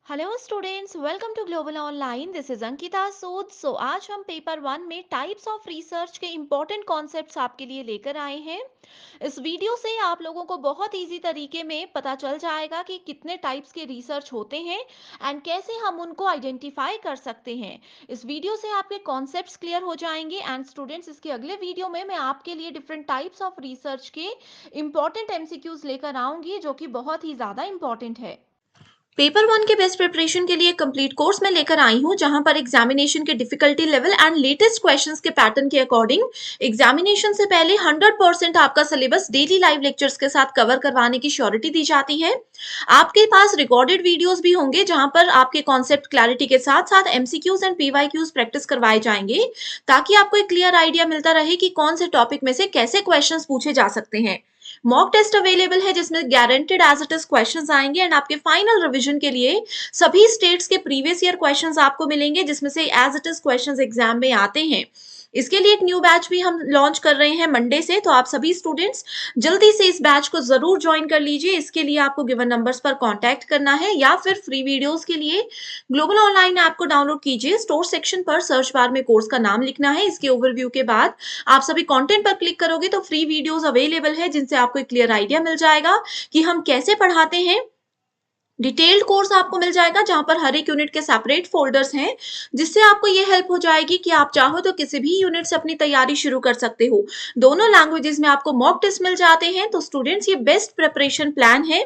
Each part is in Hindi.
Hello students, welcome to global online. This is Ankita Sood. आज हम पेपर वन में टाइप्स ऑफ रिसर्च के इम्पोर्टेंट कॉन्सेप्ट्स आपके लिए लेकर आए हैं। इस वीडियो से आप लोगों को बहुत इजी तरीके में पता चल जाएगा कि कितने टाइप्स के रिसर्च होते हैं एंड कैसे हम उनको आइडेंटिफाई कर सकते हैं। इस वीडियो से आपके कॉन्सेप्ट्स क्लियर हो जाएंगे एंड स्टूडेंट्स, इसके अगले वीडियो में मैं आपके लिए डिफरेंट टाइप्स ऑफ रिसर्च के इम्पोर्टेंट एमसीक्यूज लेकर आऊंगी जो कि बहुत ही ज़्यादा इम्पोर्टेंट है। पेपर वन के बेस्ट प्रिपरेशन के लिए कंप्लीट कोर्स मैं लेकर आई हूं, जहां पर एग्जामिनेशन के difficulty level and latest questions के पैटर्न के अकॉर्डिंग एग्जामिनेशन से पहले 100% आपका सिलेबस डेली लाइव लेक्चर्स के साथ कवर करवाने की श्योरिटी दी जाती है। आपके पास रिकॉर्डेड वीडियोस भी होंगे, जहां पर आपके कॉन्सेप्ट क्लैरिटी के साथ साथ एमसीक्यूज एंड पीवाईक्यूज प्रैक्टिस करवाए जाएंगे, ताकि आपको एक क्लियर आइडिया मिलता रहे कि कौन से टॉपिक में से कैसे क्वेश्चंस पूछे जा सकते हैं। मॉक टेस्ट अवेलेबल है, जिसमें guaranteed as it is questions आएंगे एंड आपके फाइनल रिवीजन के लिए सभी स्टेट्स के प्रीवियस ईयर क्वेश्चंस आपको मिलेंगे, जिसमें से as it is questions exam में आते हैं। इसके लिए एक न्यू बैच भी हम लॉन्च कर रहे हैं मंडे से, तो आप सभी स्टूडेंट्स जल्दी से इस बैच को जरूर ज्वाइन कर लीजिए। इसके लिए आपको गिवन नंबर्स पर कांटेक्ट करना है, या फिर फ्री वीडियोस के लिए ग्लोबल ऑनलाइन ऐप को डाउनलोड कीजिए। स्टोर सेक्शन पर सर्च बार में कोर्स का नाम लिखना है। इसके ओवरव्यू के बाद आप सभी कंटेंट पर क्लिक करोगे तो फ्री वीडियोस अवेलेबल है, जिनसे आपको एक क्लियर आइडिया मिल जाएगा कि हम कैसे पढ़ाते हैं। डिटेल्ड कोर्स आपको मिल जाएगा, जहां पर हर एक यूनिट के सेपरेट फोल्डर्स हैं, जिससे आपको ये हेल्प हो जाएगी कि आप चाहो तो किसी भी यूनिट से अपनी तैयारी शुरू कर सकते हो। दोनों लैंग्वेजेस में आपको मॉक टेस्ट मिल जाते हैं। तो स्टूडेंट्स, ये बेस्ट प्रिपरेशन प्लान है।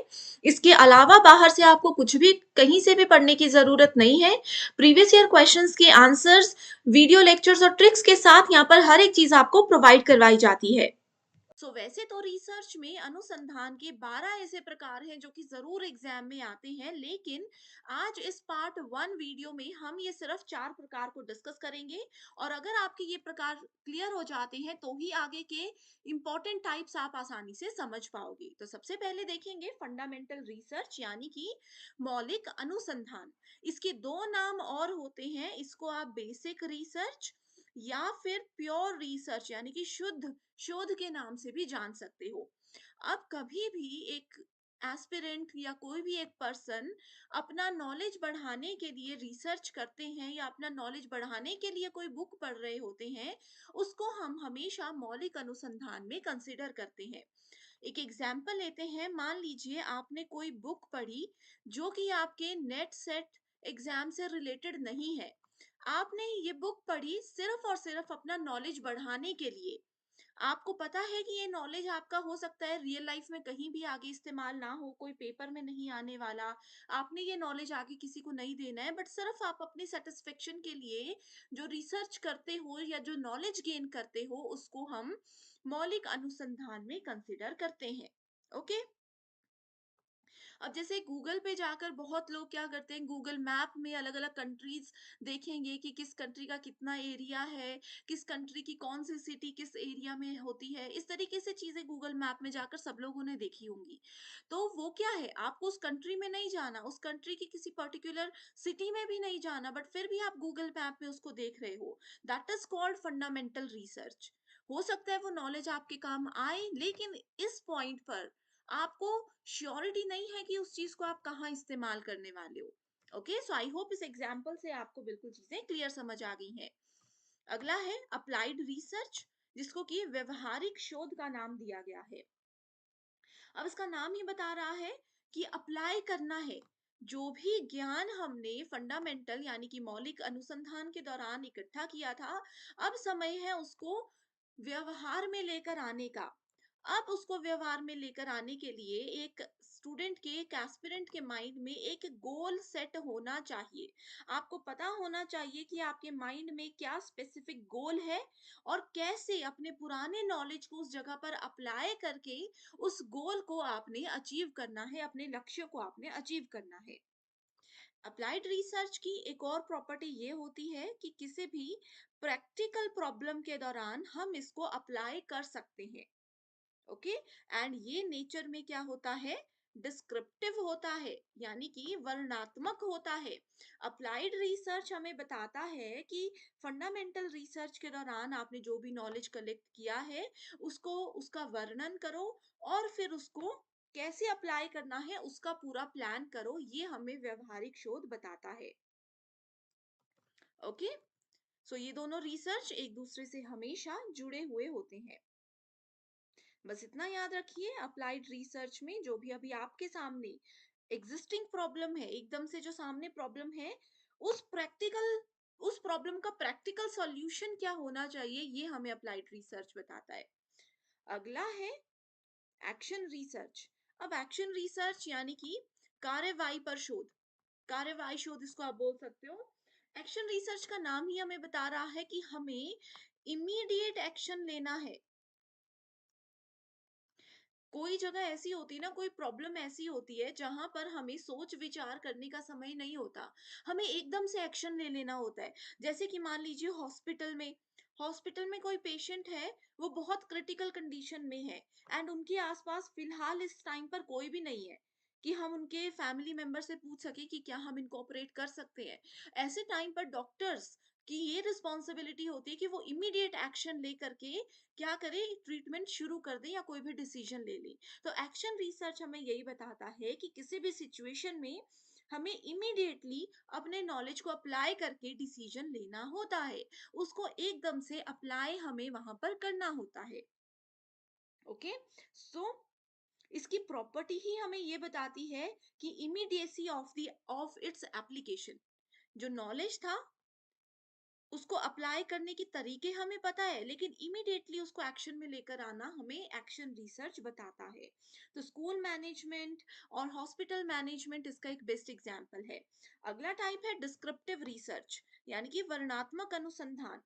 इसके अलावा बाहर से आपको कुछ भी कहीं से भी पढ़ने की जरूरत नहीं है। प्रीवियस ईयर क्वेश्चंस के आंसर्स, वीडियो लेक्चर्स और ट्रिक्स के साथ यहाँ पर हर एक चीज आपको प्रोवाइड करवाई जाती है। वैसे तो रिसर्च में अनुसंधान के 12 ऐसे प्रकार हैं जो कि जरूर एग्जाम में आते हैं, लेकिन आज इस पार्ट वन वीडियो में हम ये सिर्फ 4 प्रकार को डिस्कस करेंगे। और अगर आपके ये प्रकार क्लियर हो जाते हैं तो ही आगे के इंपॉर्टेंट टाइप्स आप आसानी से समझ पाओगे। तो सबसे पहले देखेंगे फंडामेंटल रिसर्च, यानी कि मौलिक अनुसंधान। इसके दो नाम और होते हैं, इसको आप बेसिक रिसर्च या फिर प्योर रिसर्च यानी कि शुद्ध शोध के नाम से भी जान सकते हो। अब कभी भी एक एस्पिरेंट या कोई भी एक पर्सन अपना नॉलेज बढ़ाने के लिए रिसर्च करते हैं या अपना नॉलेज बढ़ाने के लिए कोई बुक पढ़ रहे होते हैं, उसको हम हमेशा मौलिक अनुसंधान में कंसिडर करते हैं। एक एग्जाम्पल लेते हैं। मान लीजिए आपने कोई बुक पढ़ी जो कि आपके नेट सेट एग्जाम से रिलेटेड नहीं है। आपने ये बुक पढ़ी सिर्फ और सिर्फ अपना नॉलेज बढ़ाने के लिए। आपको पता है कि ये नॉलेज आपका हो सकता है रियल लाइफ में कहीं भी आगे इस्तेमाल ना हो, कोई पेपर में नहीं आने वाला। आपने ये नॉलेज आगे किसी को नहीं देना है, बट सिर्फ आप अपनी सेटिस्फेक्शन के लिए जो रिसर्च करते हो या जो नॉलेज गेन करते हो, उसको हम मौलिक अनुसंधान में कंसिडर करते हैं। ओके। अब जैसे गूगल पे जाकर बहुत लोग क्या करते हैं, गूगल मैप में अलग अलग कंट्रीज देखेंगे कि किस कंट्री का कितना एरिया है, किस कंट्री की कौन सी सिटी किस एरिया में होती है। इस तरीके से चीजें गूगल मैप में जाकर सब लोगों ने देखी होंगी। तो वो क्या है, आपको उस कंट्री में नहीं जाना, उस कंट्री की किसी पर्टिकुलर सिटी में भी नहीं जाना, बट फिर भी आप गूगल मैप में उसको देख रहे हो। That is called fundamental research. हो सकता है वो नॉलेज आपके काम आए, लेकिन इस पॉइंट पर आपको श्योरिटी नहीं है कि उस चीज को आप कहाँ इस्तेमाल करने वाले हो। ओके, सो आई होप इस एग्जाम्पल से आपको बिल्कुल चीजें क्लियर समझ आ गई हैं। अगला है अप्लाइड रिसर्च, जिसको कि व्यवहारिक शोध का नाम दिया गया है। अब इसका नाम ही बता रहा है कि अप्लाई करना है। जो भी ज्ञान हमने फंडामेंटल यानी कि मौलिक अनुसंधान के दौरान इकट्ठा किया था, अब समय है उसको व्यवहार में लेकर आने का। अब उसको व्यवहार में लेकर आने के लिए एक स्टूडेंट के, एक एस्पिरेंट के माइंड में एक गोल सेट होना चाहिए। आपको पता होना चाहिए कि आपके माइंड में क्या स्पेसिफिक गोल है और कैसे अपने पुराने नॉलेज को उस जगह पर अप्लाई करके उस गोल को आपने अचीव करना है, अपने लक्ष्य को आपने अचीव करना है। अप्लाइड रिसर्च की एक और प्रॉपर्टी ये होती है कि किसी भी प्रैक्टिकल प्रॉब्लम के दौरान हम इसको अप्लाई कर सकते हैं। ओके। एंड ये नेचर में क्या होता है, डिस्क्रिप्टिव होता है, यानी कि वर्णनात्मक होता है। अप्लाइड रिसर्च हमें बताता है कि फंडामेंटल रिसर्च के दौरान आपने जो भी नॉलेज कलेक्ट किया है, उसको उसका वर्णन करो और फिर उसको कैसे अप्लाई करना है उसका पूरा प्लान करो, ये हमें व्यवहारिक शोध बताता है। ओके, सो ये दोनों रिसर्च एक दूसरे से हमेशा जुड़े हुए होते हैं। बस इतना याद रखिए, अप्लाइड रिसर्च में जो भी अभी आपके सामने एग्जिस्टिंग प्रॉब्लम है, एकदम से जो सामने प्रॉब्लम है, उस प्रॉब्लम का प्रैक्टिकल सॉल्यूशन क्या होना चाहिए, ये हमें अप्लाइड रिसर्च बताता है। अगला है एक्शन रिसर्च। अब एक्शन रिसर्च यानी कि कार्यवाही पर शोध, कार्यवाही शोध इसको आप बोल सकते हो। एक्शन रिसर्च का नाम ही हमें बता रहा है कि हमें इमीडिएट एक्शन लेना है। कोई जगह ऐसी होती है ना, कोई प्रॉब्लम ऐसी होती है जहां पर हमें सोच विचार करने का समय नहीं होता, हमें एकदम से एक्शन ले लेना होता है। जैसे कि मान लीजिए हॉस्पिटल में कोई पेशेंट है, वो बहुत क्रिटिकल कंडीशन में है एंड उनके आसपास फिलहाल इस टाइम पर कोई भी नहीं है कि हम उनके फैमिली मेंबर से पूछ सके कि क्या हम इनको ऑपरेट कर सकते हैं। ऐसे टाइम पर डॉक्टर्स की ये रिस्पॉन्सिबिलिटी होती है कि वो इमीडिएट एक्शन लेकर के क्या करे, ट्रीटमेंट शुरू कर दे या कोई भी डिसीजन ले ले। तो एक्शन रिसर्च हमें यही बताता है कि किसी भी सिचुएशन में हमें इमीडिएटली अपने नॉलेज को अप्लाई करके डिसीजन लेना होता है, उसको एकदम से अप्लाई हमें वहां पर करना होता है। ओके, सो इसकी प्रॉपर्टी ही हमें ये बताती है कि इमीडिएसी ऑफ इट्स एप्लीकेशन, जो नॉलेज था उसको अप्लाई करने की तरीके हमें पता है, लेकिन इमीडिएटली उसको एक्शन में लेकर आना हमें एक्शन रिसर्च बताता है। तो स्कूल मैनेजमेंट और हॉस्पिटल मैनेजमेंट इसका एक बेस्ट एग्जाम्पल है। अगला टाइप है डिस्क्रिप्टिव रिसर्च, यानी कि वर्णनात्मक अनुसंधान।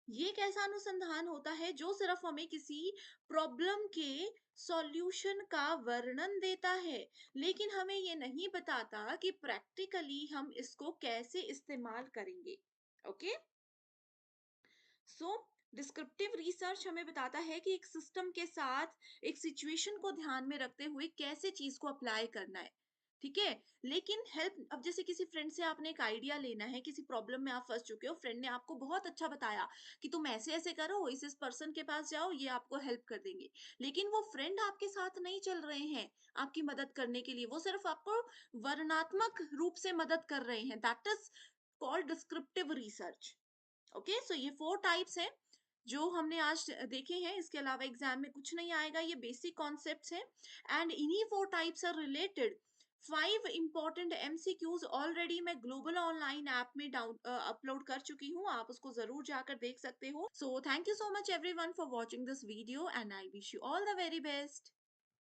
ये एक ऐसा अनुसंधान होता है जो सिर्फ हमें किसी प्रॉब्लम के सॉल्यूशन का वर्णन देता है, लेकिन हमें ये नहीं बताता कि प्रैक्टिकली हम इसको कैसे इस्तेमाल करेंगे। ओके, सो डिस्क्रिप्टिव रिसर्च हमें बताता है कि एक सिस्टम के साथ एक सिचुएशन को ध्यान में रखते हुए कैसे चीज को अप्लाई करना है। ठीक है, लेकिन हेल्प, अब जैसे किसी फ्रेंड से आपने एक आइडिया लेना है, किसी प्रॉब्लम में आप फंस चुके हो, फ्रेंड ने आपको बहुत अच्छा बताया कि तुम ऐसे ऐसे करो, इस पर्सन के पास जाओ, ये आपको हेल्प कर देंगे। लेकिन वो फ्रेंड आपके साथ नहीं चल रहे हैं आपकी मदद करने के लिए, वो सिर्फ आपको वर्णात्मक रूप से मदद कर रहे हैं। That is called descriptive research. Okay, so ये 4 टाइप्स हैं जो हमने आज देखे हैं, इसके अलावा एग्जाम में कुछ नहीं आएगा, ये बेसिक कॉन्सेप्ट्स हैं। एंड इन्हीं 4 types are related 5 important MCQs already मैं ग्लोबल ऑनलाइन ऐप में डाउन अपलोड कर चुकी हूँ, आप उसको जरूर जाकर देख सकते हो। So thank you so much everyone for watching this video and I wish you all the very best.